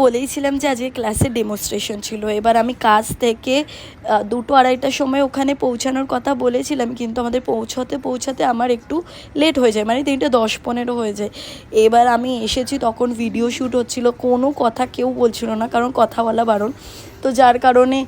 বলেইছিলাম যে আজকে ক্লাসে ডেমনস্ট্রেশন ছিল। এবার আমি কাজ থেকে 2-2-2:30টার সময় ওখানে পৌঁছানোর কথা বলেছিলাম, কিন্তু আমাদের পৌঁছাতে আমার একটু লেট হয়ে যায়, মানে 3:10-15 হয়ে যায়। এবার আমি এসেছি, তখন ভিডিও শ্যুট হচ্ছিল, কোনো কথা কেউ বলছিল না, কারণ কথা বলা বারণ। তো যার কারণে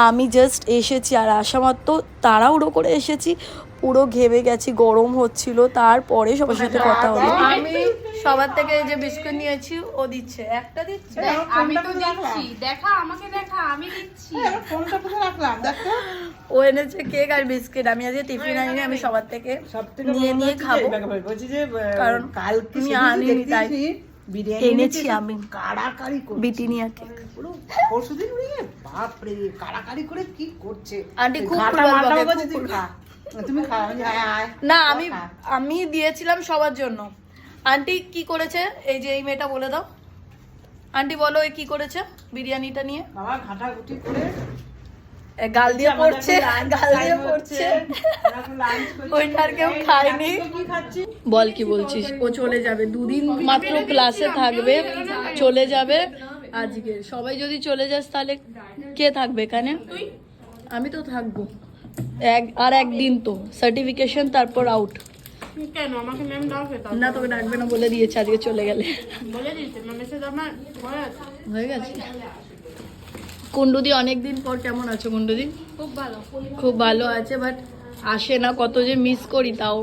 আমি জাস্ট এসেছি, আর আসা মাত্র তাড়াহুড়ো করে এসেছি, পুরো ঘেমে গেছি, গরম হচ্ছিল। তারপরে সবার সাথে কথা হলো। আমি সবার থেকে এই যে বিস্কুট নিয়েছি, ও দিচ্ছে, একটা দিচ্ছে, আমি তো দিচ্ছি, দেখা আমাকে দেখা, আমি দিচ্ছি। ফোনটা কোথায় রাখলাম দেখো। ও এনেছে কেক আর বিস্কিট। আমি আজকে টিফিন আনিনি, আমি সবার থেকে নিয়ে খাবো, বলছি যে কারণ কালকে আমি আনিনি, তাই বিরিয়ানি এনেছি আমি কাড়াকাড়ি করে বিটিনিয়া কেক। পুরো পরশুদিন উড়িয়ে বাপরে কাড়াকাড়ি করে কি করছে। আন্টি খুব ঘাটা ফুলবাল মারটা বকে, বলছে, খুব তুই খা, তুমি খা। আমি বলছি, আয়, আয়। না, আমি দিয়েছিলাম সবার জন্য। আন্টি কি করেছে, এই যে এই মেয়েটা বলে দাও, আন্টি বলো এই কি করেছে বিরিয়ানিটা নিয়ে। বাবা ঘাটা গুটি করে গাল দিয়ে পড়ছে, গাল দিয়ে পড়ছে, ওইটা আর কেউ খায়নি। বল কি বলছিস? ও চলে যাবে, 2 দিন মাত্র ক্লাসে থাকবে, চলে যাবে আজকে। সবাই যদি চলে যাস তাহলে কে থাকবে এখানে? আমি তো থাকবো, আর একদিন তো সার্টিফিকেশন, তারপর আউট। কেন আমাকে ম্যাম ডাকবে? না, তোকে ডাকবে না বলে দিয়েছে আজকে চলে গেলে। বলে দিয়েছে ম্যামের সাথে আমার হয়ে গেছে। কুন্ডুদি অনেকদিন পর কেমন আছো কুন্ডুদি? খুব ভালো। খুব ভালো আছে, বাট আসে না, কত যে মিস করি তাও।